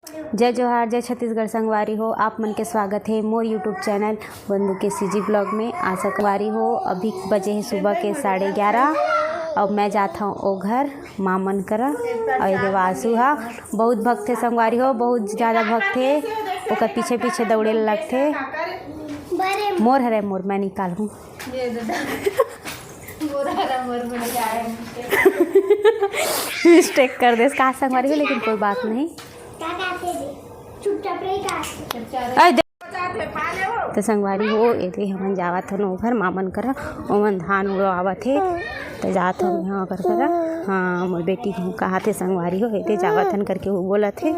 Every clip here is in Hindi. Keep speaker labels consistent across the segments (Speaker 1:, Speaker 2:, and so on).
Speaker 1: जय जोहार, जय छत्तीसगढ़ संगवारी हो। आप मन के स्वागत है मोर यूट्यूब चैनल बंधु के सीजी ब्लॉग में। आशा संगवारी हो अभी बजे है सुबह के 11:30। अब मैं जाता हूँ ओ घर माँ मन करा और देवासु हा बहुत भक्त थे संगवारी हो, बहुत ज़्यादा भक्त थे। ओकर पीछे पीछे दौड़े लगते। मोर हरे मोर मैं निकालूँ मिस्टेक कर दे कहा संगवारी हो, लेकिन कोई बात नहीं। तो संगवारी हो ये हमन जावत हन घर मामन करा ओमन धान उड़ावत है तो जात हम यहाँ कर करा। हाँ मोर बेटी हूँ कहा थे संगवारी हो ये जावत हन करके वो बोला थे।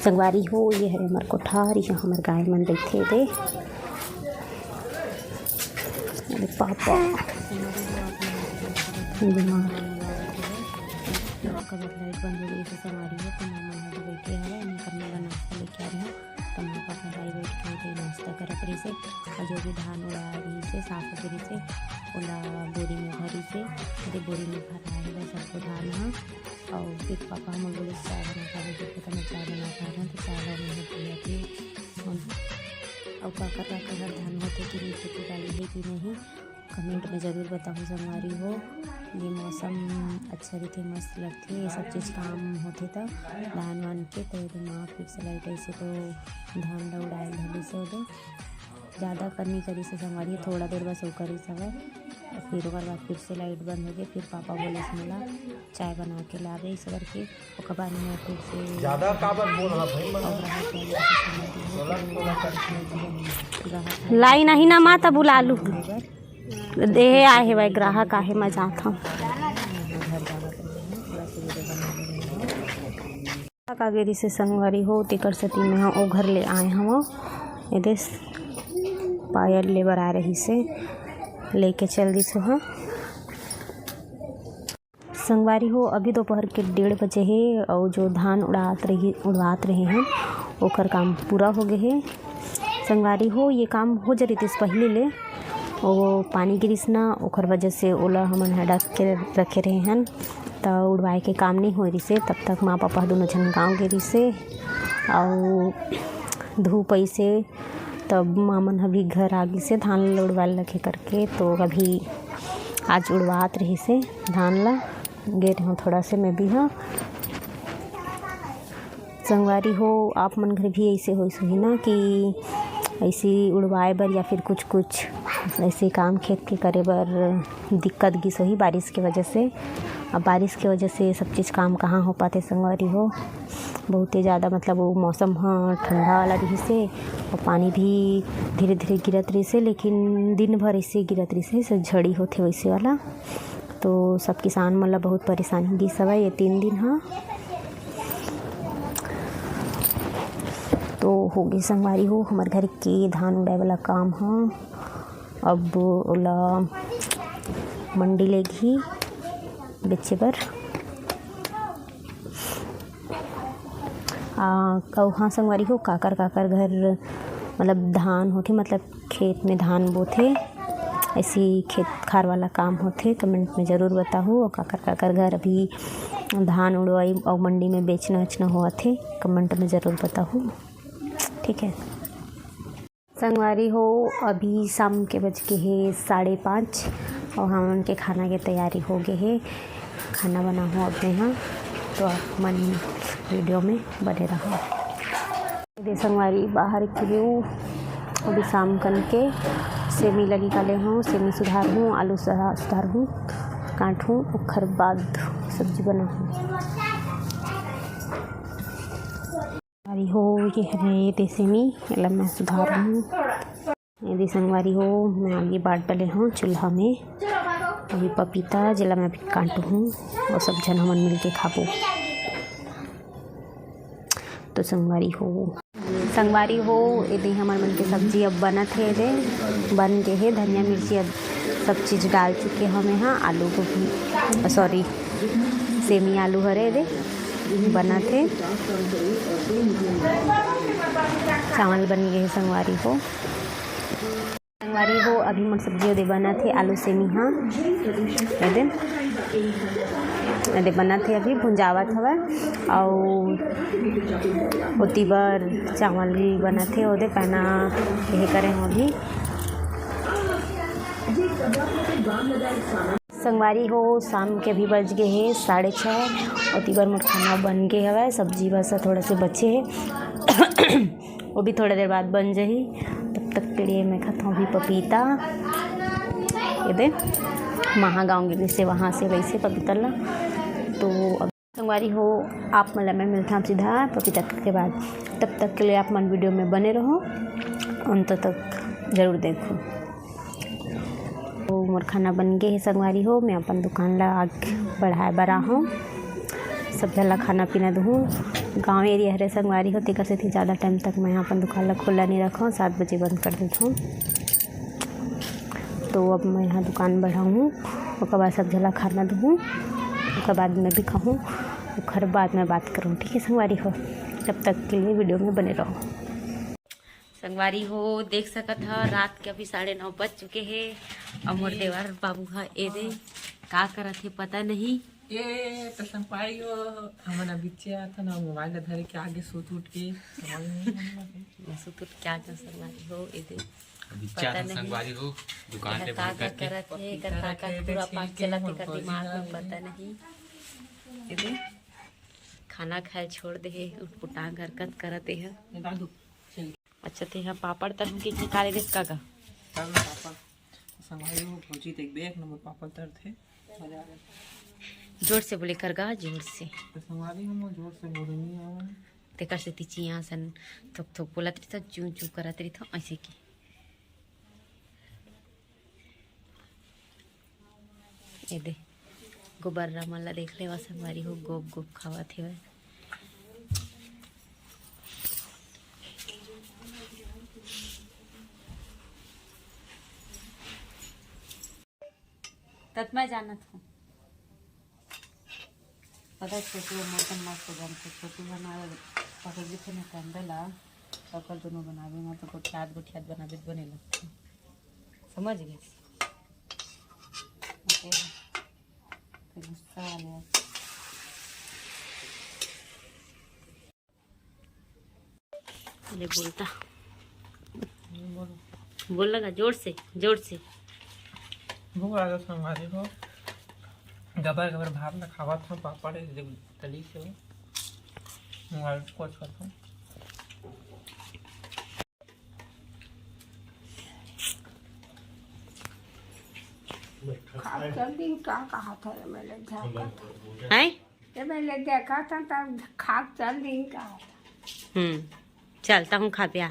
Speaker 1: संगवारी हो ये है हमार कोठार, यहाँ हमार गाय मन रहते दे। अरे पापा लाइट बंद हो गई संगवारी हो तो मामा यहाँ बैठे हैं करने का नाश्ता लेके आ रहे हैं। तो माँ पापा भाई बैठ के नाश्ता करत रही से और जो भी धान उड़ा रही से साफ करी से ओला बोरी में भरी से बोरी में भरा है सबको धान है। और फिर पापा हम बोले चाय बना खा रहे थे तो मैं चाय बना खा रहा हूँ तो चाय मैंने पिया थी। और काका घर धान होते कि नीचे की डाली है कि नहीं कमेंट में ज़रूर बताऊँ संगवारी हो। ये मौसम अच्छा रहते मस्त लगते ये सब चीज़ काम होते था धान वान के तो दिमाग फिर से लाइट ऐसे तो धान ला उड़ाए धली से तो ज़्यादा करनी करी से संगवारी थोड़ा देर बस वो करी सब फिर ओकर बाद फिर से लाइट बंद हो गई। फिर पापा बोले मोला चाय बना के लावे इस करके ओकर बाद में फिर से ज़्यादा काबर बोल लाई नहीं ना माता बुला लूँ दे आए है भाई ग्राहक आहे मैं जाता हूँ कागेरी से संगवारी हो तिकर सती में हाँ ओ घर ले आए हम ये देश पायल ले बर आ रही से लेके चल दी सो। हाँ संगवारी हो अभी दोपहर के 1:30 बजे है और जो धान उड़वात रहे हैं ओकर काम पूरा हो गए है संगवारी हो। ये काम हो जा रही थी पहले ले वो पानी गिरिस ना ओकर वजह से ओला हमन ढक के रखे रहे हैं तो उड़वाए के काम नहीं हो रही से। तब तक माँ पापा दोनों जन गाँव गिरी से और धूप ऐसे तब मामन अभी घर आगे से धान उड़वा लगे करके तो अभी आज उड़वात रही से धान ला गे रही हूँ थोड़ा से मैं भी। हाँ संगवारी हो आप मन घर भी ऐसे हो सही ना कि ऐसे उड़वाए बर या फिर कुछ ऐसे काम खेत के करे बर दिक्कत गी सही बारिश की वजह से। अब बारिश की वजह से सब चीज़ काम कहाँ हो पाते संगवारी हो। बहुत ही ज़्यादा मतलब वो मौसम हाँ ठंडा वाला रही से और पानी भी धीरे धीरे गिरत रही से लेकिन दिन भर ऐसे गिरत रही से झड़ी होते वैसे वाला तो सब किसान मतलब बहुत परेशानी दी सब ये 3 दिन। हाँ तो हो गई संगवारी हो हमारे घर के धान उड़ाए वाला काम। हाँ अब ओला मंडी ले घी बेचे बर हाँ संगवारी हो काकर घर मतलब धान होते मतलब खेत में धान बोथे ऐसी खेत खार वाला काम होते कमेंट में ज़रूर बताओ। और काकर घर अभी धान उड़वाई और मंडी में बेचना हुआ थे कमेंट में ज़रूर बताओ ठीक है। संगवारी हो अभी शाम के बज के है 5:30 और हम उनके खाना की तैयारी हो गई है। खाना बना हुआ अपने यहाँ तो आप मन वीडियो में बने रहो। संगवारी बाहर की व्यू अभी शाम कन के सेमी लगी काले हूँ सेमी सुधार हूँ आलू सुधार हूँ काट हूँ और बाद सब्जी बना हूँ हो ये है ये सेमी मतलब मैं सुधार हूँ। यदि संगवारी हो मैं आगे बाट डाले हूँ चूल्हा में अभी पपीता जिला मैं भी काटू हूँ और सब जन हमन मिल के खाबो। तो संगवारी हो यदि हमारे मन के सब्जी अब बनत है दे बन गए है धनिया मिर्ची अब सब चीज़ डाल चुके हमें। हाँ आलू को भी सॉरी सेमी आलू हरे दे बना थे। चावल बन गए संगवारी हो। अभी मोर सब्जी ओदे बना थे आलू सेमी हाँ एदे बना थे अभी भुंजावत हवा और ओती बर चावल बना थे ओदे पहना यही करें अभी संगवारी हो। शाम के अभी बज गए हैं 6:30 और तीबर मोर खाना बन गए हवा। सब्जी बस थोड़ा से बचे है वो भी थोड़ा देर बाद बन जाही। तब तक के लिए मैं खाता हूँ अभी पपीता ये दे महागांव गिरी से वहाँ से वैसे पपीता ला। तो अब संगवारी हो आप मतलब मैं मिलता हूँ सीधा पपीता के बाद। तब तक के लिए आप मन वीडियो में बने रहो अंत तक ज़रूर देखो। तो मोर खाना बन गए है संगवारी हो। मैं अपन दुकान ला आगे बढ़ाए बरा हूँ। सब जला खाना पीना दूँ। गांव एरिया हरे संगवारी हो तेकर से ज़्यादा टाइम तक मैं अपन दुकान ला खुला नहीं रखा हूँ। 7 बजे बंद कर देता हूँ। तो अब मैं यहाँ दुकान बढ़ाऊँ उसके बाद सब जला खाना दूँ उसके बाद मैं भी खाऊँ और बाद में बात करूँ। ठीक है संगवारी हो तब तक के लिए वीडियो में बने रहो। संगवारी हो देख सकत है रात के अभी 9:30 बज चुके हैं। और मोर देवर बाबू हा ए दे का करत है पता नहीं।
Speaker 2: ये तो संगवारी हो हमारा बिच्चा था ना मोबाइल धरे के आगे सूत उठ के
Speaker 1: सूत उठ क्या कर संगवारी हो ए दे
Speaker 3: बिच्चा संगवारी हो दुकान पे
Speaker 1: का करत है कर का पूरा पाक चलत है कर दिमाग में पता नहीं। ए दे खाना खाए छोड़ दे है उठपुटांग हरकत करत है। अच्छा थे यहाँ पापड़ तरह के निकाले देख का
Speaker 2: पापड़ संगवारी हो पहुंची तो एक बैग नंबर पापड़ तर थे मजा आ गया।
Speaker 1: जोर से बोले कर गा जोर से
Speaker 2: संगवारी हम जोर से बोले नहीं आवा
Speaker 1: तेकर से तिची यहाँ सन थोक थोक बोलत रही था चू चू करत रही था ऐसे की। ये दे गोबर रमला देख ले संगवारी हो गोप गोप खावा थे। तब मैं जानत हूँ पता छोटू मौसम मस्त बनते छोटू बना पकड़ भी थे ना कंदला पकड़ दोनों बनावे में तो गोठियात बनावे बने लगते समझ गए। गुस्सा आ गया बोलता बोल लगा जोर से
Speaker 2: भूख लगा संगवारी हो गबर गबर भात ना खावा था पापड़ तली से मोबाइल को करता हूँ।
Speaker 4: जल्दी क्या कहा था मैंने देखा था
Speaker 1: है
Speaker 4: ये मैंने देखा था तब खाक जल्दी कहा था।
Speaker 1: चलता हूँ खा पिया।